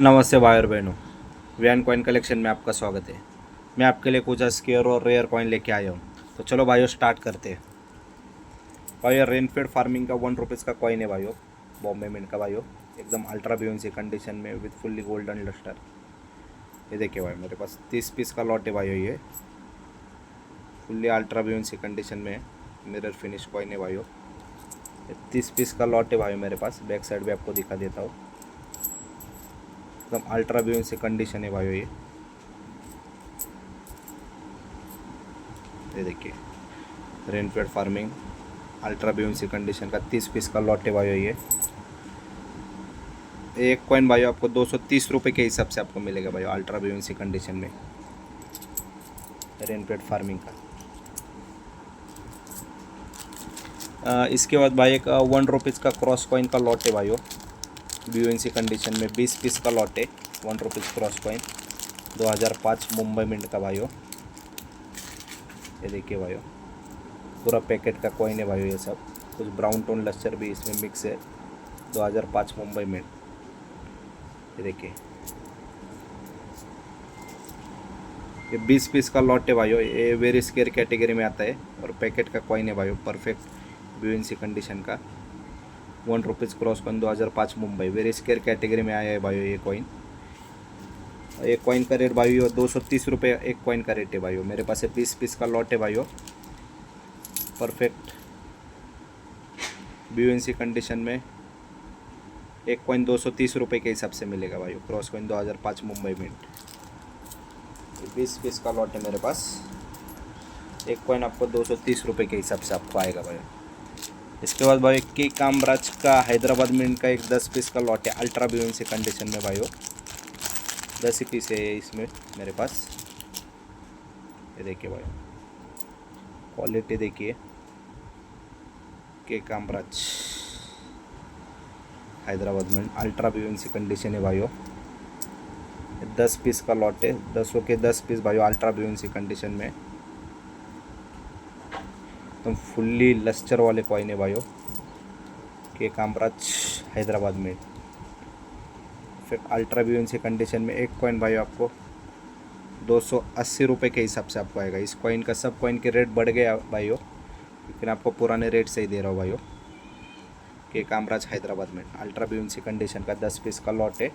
नमस्ते भाई और बहनों, वैन कॉइन कलेक्शन में आपका स्वागत है। मैं आपके लिए कुछ स्केयर और रेयर कॉइन लेके आया हूँ। तो चलो भाइयों स्टार्ट करते हैं। भाइयों रेनफेड फार्मिंग का 1 रुपीज़ का कॉइन है भाइयों, बॉम्बे मिंट का भाइयों, एकदम अल्ट्रा ब्यूंसी कंडीशन में विद फुल्ली गोल्डन लस्टर। ये देखिए भाई, मेरे पास 30 पीस का लॉट है भाइयों, ये फुल्ली अल्ट्रा ब्यूंसी कंडीशन में मिरर फिनिश कॉइन है भाइयों। 30 पीस का लॉट है भाई मेरे पास। बैक साइड भी आपको दिखा देता हूँ, एकदम अल्ट्रा ब्यूंसी कंडीशन है भाइयों। ये देखिए रेनफेड फार्मिंग अल्ट्रा ब्यूंसी कंडीशन का 30 पीस का लॉट है भाइयों। ये एक कॉइन भाइयों आपको 230 रुपये के हिसाब से आपको मिलेगा भाइयों, अल्ट्रा ब्यूंसी कंडीशन में रेनफेड फार्मिंग का। इसके बाद भाई एक 1 रुपीज़ का क्रॉस कॉइन का लॉट है भाइयों, ब्यूएनसी कंडीशन में 20 पीस का लॉट है। 1 rupees cross coin 2005 Mumbai mint का भाइयों। ये देखिए भाइयों, पूरा पैकेट का कॉइन है भाइयों। ये सब कुछ ब्राउन टोन लस्टर भी इसमें मिक्स है। 2005 मुंबई मिंट। ये देखिए ये 20 पीस का लॉट है भाइयों। ये वेरी स्केयर कैटेगरी में आता है और पैकेट का कॉइन है भाइयों, परफेक्ट ब्यूएनसी कंडीशन का। 1 rupees cross coin 2005 Mumbai, very scarce category में आया है भाइयों ये कॉइन। एक कॉइन का रेट भाइयों 230 रुपये एक कॉइन का रेट है भाइयों। मेरे पास 20 पीस का लॉट है भाइयों, परफेक्ट ब्यूएनसी कंडीशन में। एक कॉइन 230 रुपये के हिसाब से मिलेगा भाइयों, cross coin 2005 Mumbai mint. 20 piece का लॉट है मेरे पास। एक कॉइन आपको 230 रुपये के हिसाब से आपको आएगा भाई। इसके बाद भाई के कामराज का हैदराबाद मिंट का एक 10 पीस का लॉट है, अल्ट्रा ब्यूएनसी कंडीशन में भाइयों। 10 ही पीस है इसमें मेरे पास। ये देखिए भाई, क्वालिटी देखिए। के कामराज हैदराबाद में अल्ट्रा ब्यूएनसी कंडीशन है भाइयों। 10 पीस का लॉट है, 10 के 10 पीस भाइयों, अल्ट्रा ब्यूएनसी कंडीशन में। तो फुल्ली लस्टर वाले कॉइन है भाइयों, के कामराज हैदराबाद में। फिर अल्ट्रा ब्यूएनसी कंडीशन में एक कॉइन भाइयों आपको 280 रुपये के हिसाब से आपको आएगा। इस कॉइन का सब कॉइन के रेट बढ़ गया भाइयों, लेकिन आपको पुराने रेट से ही दे रहा हूँ भाइयों। के कामराज हैदराबाद में अल्ट्रा ब्यूएनसी कंडीशन का 10 पीस का लॉट है।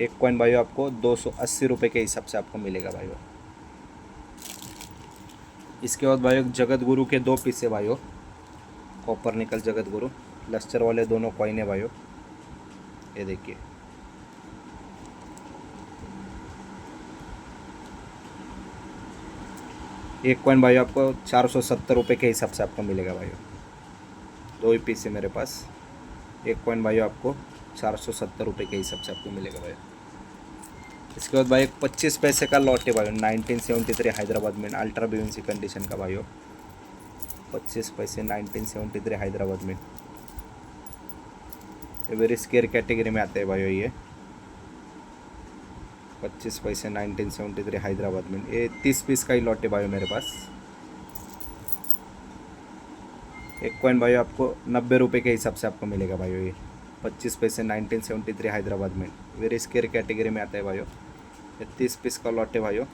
एक कॉइन भाइयों आपको 280 रुपये के हिसाब से आपको मिलेगा भाइयों। इसके बाद भाइयों जगत गुरु के 2 पीस है भाइयों, copper nickel Jagat Guru lustre वाले दोनों कॉइन है भाइयों। ये देखिए एक कॉइन भाइयों आपको 470 रुपये के हिसाब से आपको मिलेगा भाइयों। 2 ही पीस है मेरे पास। एक कॉइन भाइयों आपको 470 रुपये के हिसाब से आपको मिलेगा भाई। इसके बाद भाई 25 पैसे का लॉट है भाई, 1973 हैदराबाद में अल्ट्रा ब्यूएनसी कंडीशन का भाइयों। 25 पैसे 1973 हैदराबाद में। ये वेरी स्केयर कैटेगरी में आते हैं भाइयों ये। 25 पैसे 1973 हैदराबाद में। ये 30 पीस का ही लॉट है भाइयों मेरे पास। एक कॉइन भाइयों आपको 90 रुपये के हिसाब से आपको मिलेगा भाइयों ये। 25 पैसे 1973 हैदराबाद में, वेरी स्केयर कैटेगरी में आता है भाइयों। 30 पीस का लॉट है भाइयों,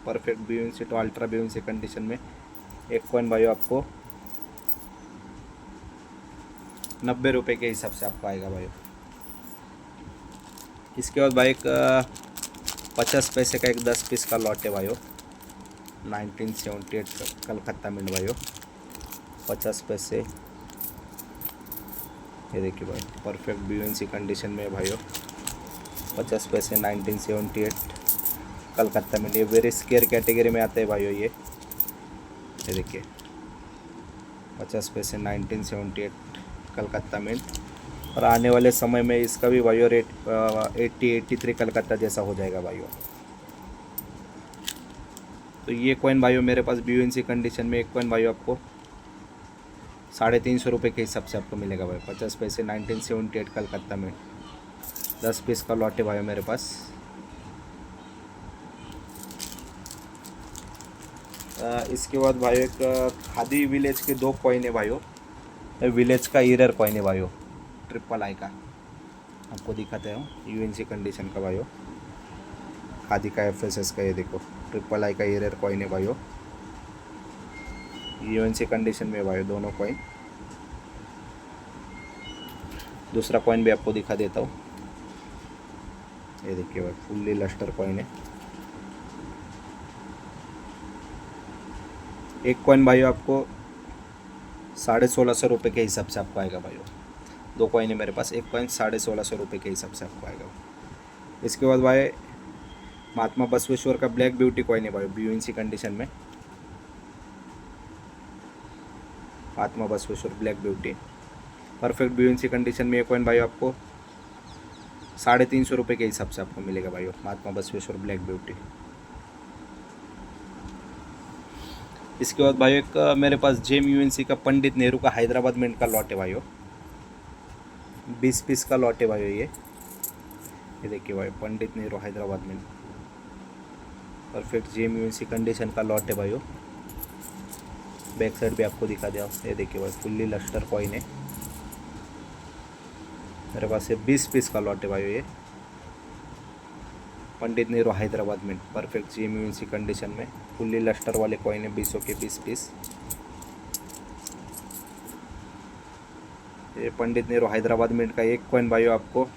परफेक्ट ब्यूएनसी तो अल्ट्रा ब्यूएनसी कंडीशन में। एक कॉइन भाइयों आपको 90 रुपये के हिसाब से आपको आएगा भाइयों। इसके बाद भाई एक 50 पैसे का एक 10 पीस का लॉट है भाइयों, 1978 का कलकत्ता मिंट भाइयों। 50 पैसे। ये देखिए भाई, परफेक्ट ब्यूएनसी कंडीशन में भाइयों। 50 पैसे 1978 कलकत्ता मिंट। ये वेरी स्केयर कैटेगरी में आते हैं भाइयों ये। देखिए 50 पैसे 1978 कलकत्ता मिंट। और आने वाले समय में इसका भी भाइयों रेट 83 कलकत्ता जैसा हो जाएगा भाइयों। तो ये कॉइन भाइयों मेरे पास ब्यूएनसी कंडीशन में। एक कॉइन भाइयों आपको 350 रुपये के हिसाब से आपको मिलेगा भाई। 50 पैसे 1978 कलकत्ता में। 10 पीस का लॉट है भाइयों मेरे पास। इसके बाद भाई एक खादी विलेज के 2 कॉइन है भाइयों। विलेज का ईरर कॉइन है भाइयों, ट्रिपल आई का। आपको दिखाते हैं यूएनसी कंडीशन का भाइयों, खादी का एफएसएस का, ये देखो ट्रिपल आई का एरर कॉइन है भाइयों, यूएनसी कंडीशन में भाइयों दोनों कॉइन। दूसरा कॉइन भी आपको दिखा देता हूँ, ये देखिए भाई फुल्ली लस्टर कॉइन है। एक कॉइन भाइयों आपको 1650 रुपये के हिसाब से आपको आएगा भाइयों। दो कॉइन है मेरे पास, एक कॉइन 1650 रुपये के हिसाब से आपको आएगा। इसके बाद भाई महात्मा बसवेश्वर का ब्लैक ब्यूटी कॉइन है भाई, यूएनसी कंडीशन में। Mahatma Basaveshwar black beauty perfect UNC condition में ये कॉइन भाई आपको 350 रुपये के हिसाब से आपको मिलेगा भाई, महात्मा बसवेश्वर ब्लैक ब्यूटी। इसके बाद भाई एक मेरे पास जेम यूएनसी का पंडित नेहरू का हैदराबाद मिंट का लॉट है भाइयों, 20 पीस का लॉट है भाइयों। ये देखिए भाई Pandit Nehru Hyderabad mint, perfect gem UNC condition का लॉट है भाइयों। बैक साइड भी आपको दिखा दिया, ये देखिए भाई फुल्ली लस्टर कॉइन है मेरे पास। ये 20 पीस का लॉट है भाइयों, ये Pandit Nehru Hyderabad mint, perfect gem UNC condition में फुल्ली लस्टर वाले कॉइन है, 20 के 20 पीस। ये पंडित नेहरू हैदराबाद मिंट का एक कॉइन भाइयों आपको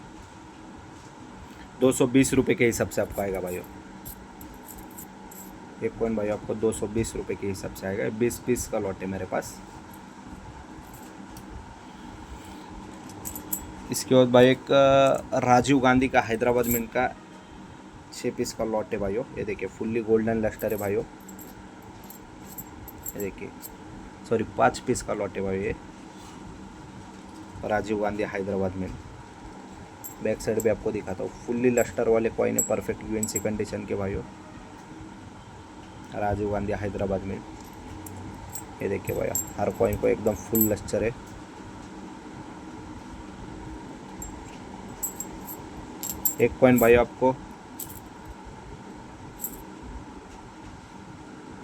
220 रुपये के हिसाब से आपको आएगा भाइयों। एक कॉइन भाइयों आपको 220 रुपये के हिसाब से आएगा, 20 पीस का लॉट है मेरे पास। इसके बाद भाई एक राजीव गांधी का हैदराबाद मिंट का 6 पीस का लॉट है भाइयों। ये देखिए फुल्ली गोल्डन लस्टर है भाइयों, ये देखिए सॉरी 5 पीस का लॉट है भाइयों, ये Rajiv Gandhi Hyderabad mint. Back side भी आपको दिखाता हूँ, फुल्ली लस्टर वाले कॉइन है, परफेक्ट यूएनसी कंडीशन के भाइयों, राजीव गांधी हैदराबाद मिंट। ये देखिए भाई हर कॉइन को एकदम फुल लस्टर है। एक कॉइन भाई आपको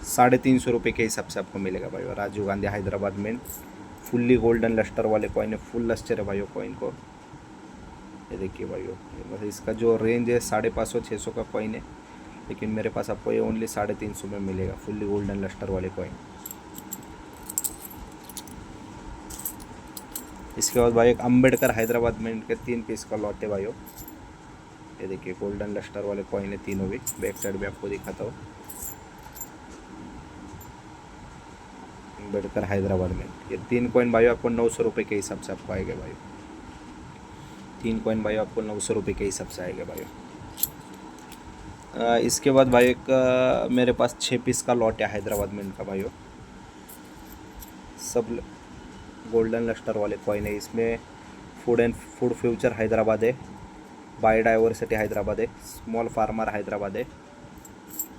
350 रुपये के हिसाब से आपको मिलेगा भाई, Rajiv Gandhi Hyderabad mint, fully golden lustre वाले कॉइन है, फुल लस्टर है भाइयों कॉइन को। ये देखिए भाइयों मतलब इसका जो रेंज है 550-600 का कॉइन है, लेकिन मेरे पास आपको ये ओनली 350 में मिलेगा, फुल्ली गोल्डन लस्टर वाले कॉइन। इसके बाद भाई एक अम्बेडकर हैदराबाद मिंट के 3 पीस का लॉट है भाइयों। ये देखिए गोल्डन लस्टर वाले कॉइन है तीनों भी। बैक साइड भी आपको दिखाता हूँ, अम्बेडकर हैदराबाद में। ये 3 कॉइन भाई आपको 900 रुपये के हिसाब से आपको आएगा भाई, 3 कॉइन भाई आपको 900 रुपये के हिसाब से आएगा भाई। इसके बाद भाई एक मेरे पास 6 पीस का लॉट है हैदराबाद मिंट का भाइयों, सब गोल्डन लस्टर वाले कॉइन है। इसमें फूड फ्यूचर हैदराबाद है, बायोडाइवर्सिटी हैदराबाद है, स्मॉल फार्मर हैदराबाद है,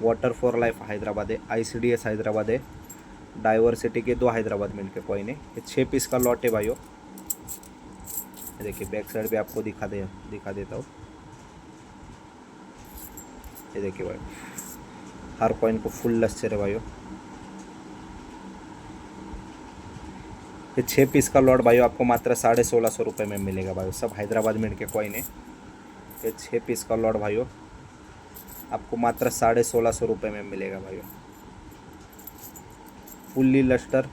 वाटर फॉर लाइफ हैदराबाद है, ICDS हैदराबाद है, डाइवर्सिटी के 2 हैदराबाद मिंट के कॉइन है। ये 6 पीस का लॉट है भाइयों। देखिए बैक साइड भी आपको दिखा देता हूँ, ये देखिए भाई हर कॉइन को फुल लस्टर है भाइयों। ये 6 पीस का लॉट भाइयों आपको मात्र 1650 रुपये में मिलेगा भाइयों, सब हैदराबाद मिंट के कॉइन है। ये 6 पीस का लॉट भाइयों आपको मात्र 1650 रुपये में मिलेगा भाइयों, फुल्ली लस्टर।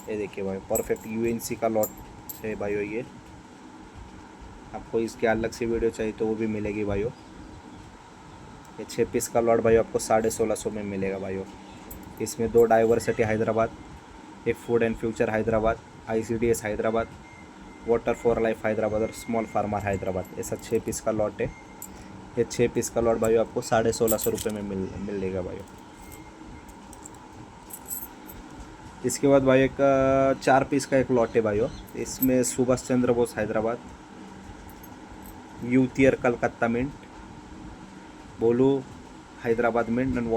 ये देखिए भाई परफेक्ट यूएनसी का लॉट है भाइयों। ये आपको इसके अलग से वीडियो चाहिए तो वो भी मिलेगी भाइयों। ये 6 पीस का लॉट भाइयों आपको 1650 में मिलेगा भाइयों। इसमें 2 डाइवर्सिटी हैदराबाद, एक food and future Hyderabad, ICDS Hyderabad, water for life Hyderabad और स्मॉल फार्मर हैदराबाद, ऐसा 6 पीस का लॉट है। ये 6 पीस का लॉट भाइयों आपको 1650 रुपये में मिलेगा भाइयों। इसके बाद भाई एक 4 पीस का एक लॉट है भाइयों। इसमें सुभाष चंद्र बोस हैदराबाद, यूथियर कलकत्ता मिंट, बोलू हैदराबाद मिंट एंड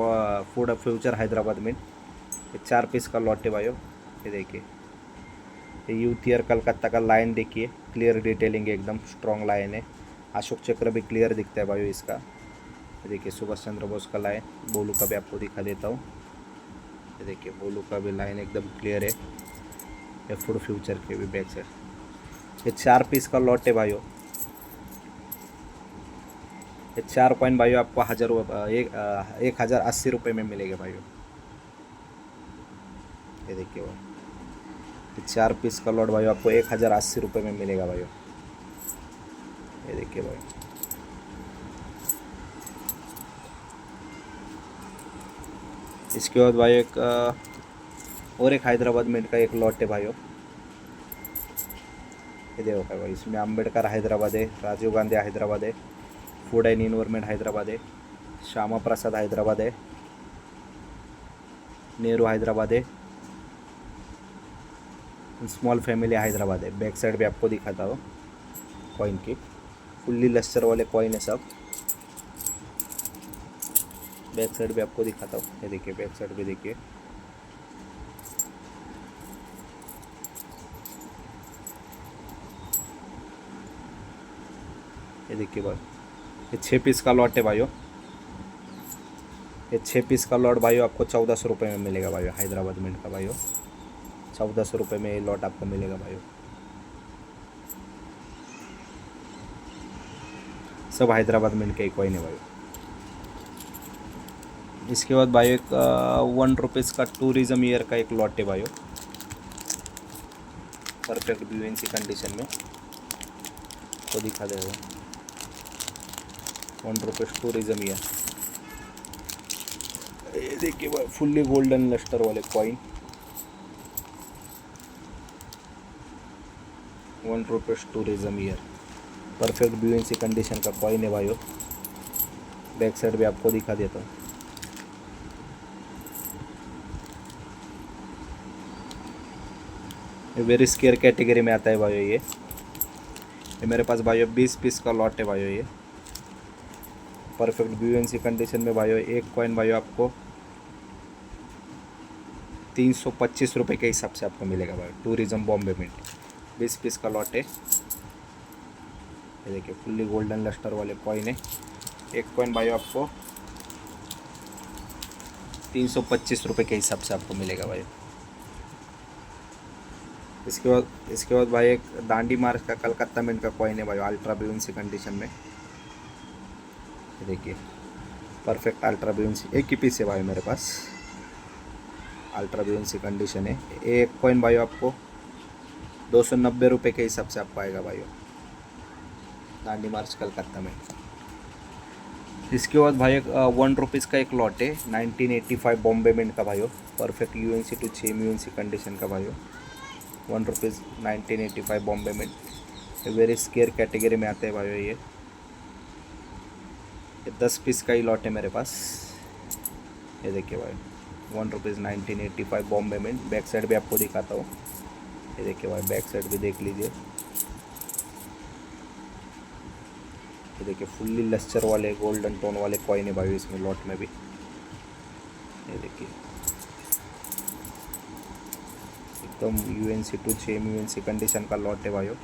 फूड फ्यूचर हैदराबाद मिंट। ये 4 पीस का लॉट है भाइयों। ये देखिए ये यूथियर कलकत्ता का लाइन देखिए, क्लियर डिटेलिंग है, एकदम स्ट्रॉन्ग लाइन है। अशोक चक्र भी क्लियर दिखता है भाइयों इसका। ये देखिए सुभाष चंद्र बोस का लाइन, बोलू का भी आपको दिखा देता हूँ। ये देखिए बोलू का भी लाइन एकदम क्लियर है। ये फूड फ्यूचर के भी बैक साइड। ये 4 पीस का लॉट है भाइयों, ये 4 कॉइन भाइयों आपको 1080 रुपये में मिलेगा भाइयों। ये देखिए भाई, ये 4 पीस का लॉट भाइयों आपको 1080 रुपये में मिलेगा भाइयों। ये देखिए भाई, इसके बाद भाई और एक हैदराबाद मिंट का एक लॉट है भाइयों। ये देखो भाई, इसमें अम्बेडकर हैदराबाद है, राजीव गांधी हैदराबाद है, फूड एंड इन्वायरमेंट हैदराबाद है, श्यामा प्रसाद हैदराबाद है, नेहरू हैदराबाद है, स्मॉल फैमिली हैदराबाद है। बैक साइड भी आपको दिखाता हूँ कॉइन की, फुल्ली लस्टर वाले कॉइन है सब। बैक साइड भी आपको दिखाता हूँ, ये देखिए बैक साइड भी देखिए। ये देखिए भाई, ये 6 पीस का लॉट है भाइयों। ये 6 पीस का लॉट भाइयों आपको 1400 रुपये में मिलेगा भाइयों, हैदराबाद मिंट का भाइयों। 1400 रुपये में ये लॉट आपको मिलेगा भाइयों। सब हैदराबाद मिंट के कॉइन है भाइयों। इसके बाद भाइयों एक 1 रुपीज़ का टूरिज़्म ईयर का एक लॉट है भाइयों, परफेक्ट BUNC कंडीशन में। तो दिखा देगा 1 रुपीज़ टूरिज़्म ईयर। ये देखिए भाई, फुल्ली गोल्डन लस्टर वाले coin, 1 rupees tourism year, perfect BUNC condition का कॉइन है भाइयों। बैक साइड भी आपको दिखा देता हूँ। ये वेरी स्केयर कैटेगरी में आता है भाइयों। ये मेरे पास भाइयों 20 पीस का लॉट है भाइयों। ये परफेक्ट BUNC कंडीशन में भाइयों। एक कॉइन भाइयों आपको 325 रुपये के हिसाब से आपको मिलेगा भाई, टूरिज़्म बॉम्बे मिंट। 20 पीस का लॉट है। ये देखिए फुल्ली गोल्डन लस्टर वाले कॉइन है। एक कॉइन भाइयों आपको 325 रुपये के हिसाब से आपको मिलेगा भाई। इसके बाद भाई एक दांडी मार्च का कलकत्ता मिंट का कॉइन है भाई, अल्ट्रा BUNC कंडीशन में। ये देखिए परफेक्ट अल्ट्रा BUNC, एक ही पीस है भाई मेरे पास, अल्ट्रा BUNC कंडीशन है। एक कॉइन भाई आपको 290 रुपये के हिसाब से आपको आएगा भाई, दांडी मार्च कलकत्ता में। इसके बाद भाई 1 रुपीज़ का एक लॉट है 1985 बॉम्बे मिंट का भाइयों, perfect UNC to same UNC condition का भाइयों। 1 rupees 1985 Bombay mint. Very scarce category में आते हैं भाइयों। ये 10 पीस का ही लॉट है मेरे पास। ये देखिए भाई 1 rupees 1985 Bombay mint. Back side भी आपको दिखाता हूँ। ये देखिए भाई, बैक साइड भी देख लीजिए। ये देखिए फुल्ली लस्टर वाले गोल्डन टोन वाले कॉइन है भाई इसमें लॉट में भी। ये देखिए एकदम UNC to same UNC condition का लॉट है भाइयों।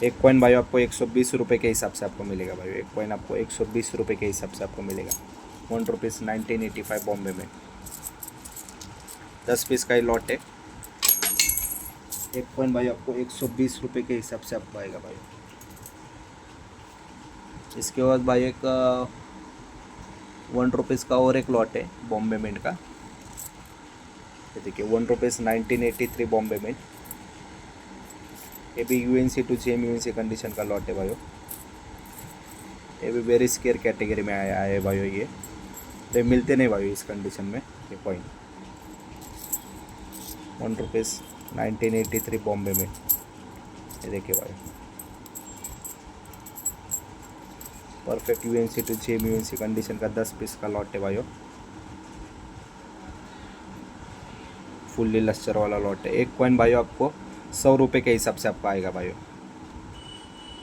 एक कॉइन भाइयों आपको 120 रुपये के हिसाब से आपको मिलेगा भाई। एक कॉइन आपको 120 रुपये के हिसाब से आपको मिलेगा, 1 रुपीज़ 1985 बॉम्बे में। 10 पीस का ही लॉट है। एक कॉइन भाई आपको 120 रुपये के हिसाब से आपको आएगा भाई। इसके बाद भाई एक 1 रुपीज़ का और एक लॉट है बॉम्बे मिंट का। ये देखिए 1 रुपीज़ 1983 बॉम्बे मिंट। ये भी UNC to same UNC condition का लॉट है भाइयों। ये भी वेरी स्केयर कैटेगरी में आया है भाइयों। ये मिलते नहीं भाइयों इस कंडीशन में ये कॉइन। 1 रुपीज़ 1983 बॉम्बे में। ये देखिए भाई perfect UNC to same UNC condition का 10 पीस का लॉट है भाइयों। फुल्ली लस्टर वाला लॉट है। एक कॉइन भाइयों आपको 100 रुपये के हिसाब से आपको आएगा भाइयों।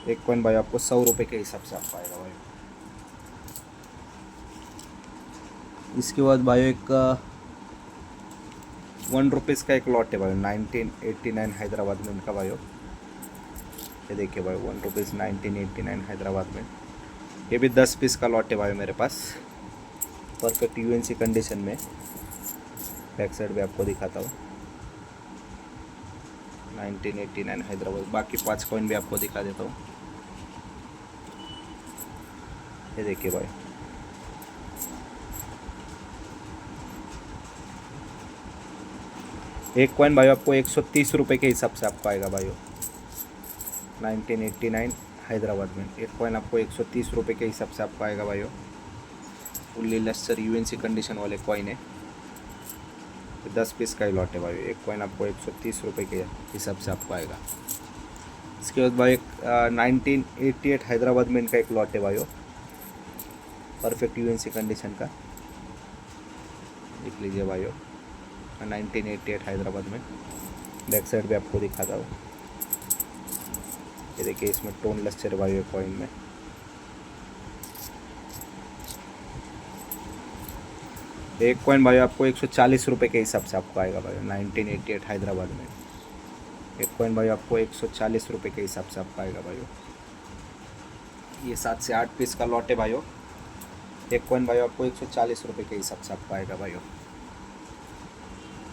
एक कॉइन भाइयों आपको 100 रुपये के हिसाब से आपको आएगा भाइयों। इसके बाद भाइयों एक 1 रुपीज़ का एक लॉट है भाई 1989 हैदराबाद मिंट का भाइयों। ये देखिए भाई 1 रुपीज़ 1989 हैदराबाद में। ये भी 10 पीस का लॉट है भाई मेरे पास, परफेक्ट UNC कंडीशन में। बैक साइड भी आपको दिखाता हूँ। 1989 हैदराबाद। बाकी 5 कॉइन भी आपको दिखा देता हूँ। ये देखिए भाई, एक कॉइन भाई आपको 130 रुपये के हिसाब से आपको आएगा भाई। 1989 हैदराबाद में एक कॉइन आपको 130 रुपये के हिसाब से आपको आएगा भाई। फुल्ली लस्टर यूएनसी कंडीशन वाले कॉइन है, 10 पीस का ही लॉट है भाई। एक कॉइन आपको 130 रुपये के हिसाब से आपको आएगा। इसके बाद भाई 1988 हैदराबाद में इनका एक लॉट है भाई, परफेक्ट यूएनसी कंडीशन का, देख लीजिए भाई। 1988 हैदराबाद में। बैक साइड भी आपको दिखाता हूँ। ये देखिए, इसमें टोन लस्टर भाई कॉइन में। एक कॉइन भाई आपको 140 रुपये के हिसाब से आपको आएगा भाई। 1988 हैदराबाद में एक कॉइन भाई आपको 140 रुपये के हिसाब से आपको आएगा भाई। ये 7 से 8 पीस का लॉट है भाई। एक कॉइन भाई आपको 140 रुपये के हिसाब से आपको आएगा भाई।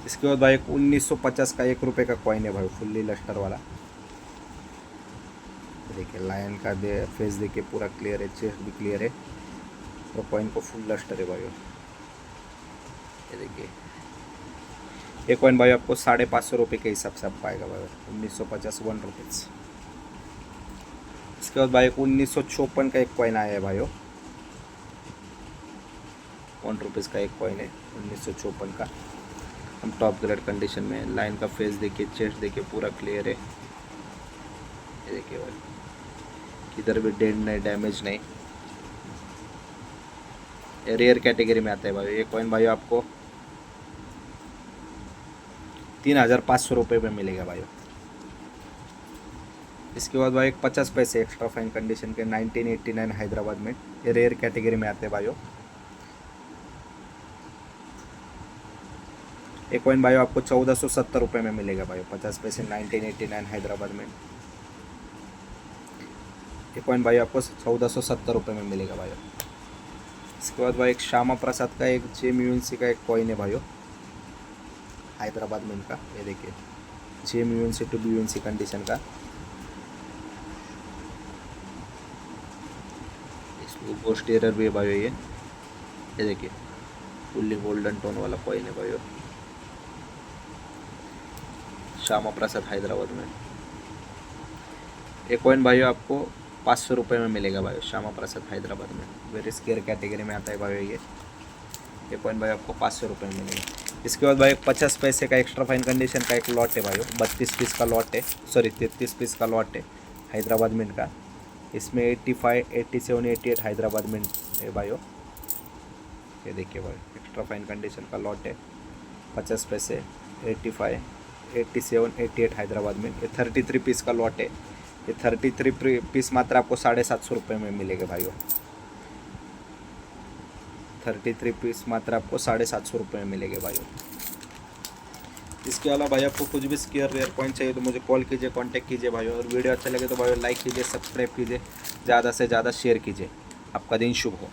इसके बाद भाई 1950 का 1 रुपये का कॉइन है भाई, फुल्ली लस्टर वाला। देखिए लायन का फेस देखिए पूरा क्लियर है, चेस्ट भी क्लियर है, और कॉइन को फुल लस्टर है भाई। ये देखिए, ये कॉइन भाई आपको 550 रुपये के हिसाब से आपको आएगा भाई। 1950 1 रुपीज़। इसके बाद भाई 1954 का एक कॉइन आया है भाई, 1 रुपीज़ का एक कॉइन है 1954 का। हम टॉप ग्रेड कंडीशन में, लाइन का फेस देखिए, चेस्ट देखिए पूरा क्लियर है। ये देखिए भाई, किधर भी डेंट नहीं, डैमेज नहीं, रेयर कैटेगरी में आता है भाई। ये कॉइन भाई आपको 3500 रुपये में मिलेगा भाई। इसके बाद भाई 50 पैसे एक्स्ट्रा फाइन कंडीशन के 1989 हैदराबाद में, ये रेयर कैटेगरी में आते हैं भाई। एक कॉइन भाई आपको 1470 रुपये में मिलेगा भाई। 50 पैसे 1989 हैदराबाद में। एक कॉइन भाई आपको 1470 रुपये में मिलेगा भाई। इसके बाद भाई एक श्यामा प्रसाद का एक जेम यूएनसी का एक कॉइन है भाई, हैदराबाद में इनका। ये देखिए, gem UNC to be UNC condition का। इसको गोस्ट एरर भी है भाई। ये देखिए, फुल्ली गोल्डन टोन वाला कॉइन है भाई, श्यामा प्रसाद हैदराबाद में। एक कॉइन भाई आपको 500 रुपये में मिलेगा भाई, श्यामा प्रसाद हैदराबाद में। वेरी स्केयर कैटेगरी में आता है भाई। ये कॉइन भाई आपको 500 रुपये में मिलेगा। इसके बाद भाई 50 पैसे का एक्स्ट्रा फाइन कंडीशन का एक लॉट है भाई, 32 पीस का लॉट है, सॉरी 33 पीस का लॉट है हैदराबाद में इनका। इसमें 85, 87, 88 हैदराबाद में है भाई। ये देखिए भाई, एक्स्ट्रा फाइन कंडीशन का लॉट है, 50 पैसे, 85, 87, 88 हैदराबाद में। ये 33 पीस का लॉट है। ये 33 पीस मात्र आपको 750 रुपये में मिलेगा भाई। 33 पीस मात्र आपको 750 रुपये में मिलेंगे भाई। इसके अलावा भाई आपको कुछ भी स्केयर रेयर कॉइन चाहिए तो मुझे कॉल कीजिए, कांटेक्ट कीजिए भाई। और वीडियो अच्छा लगे तो भाई लाइक कीजिए, सब्सक्राइब कीजिए, ज़्यादा से ज़्यादा शेयर कीजिए। आपका दिन शुभ हो।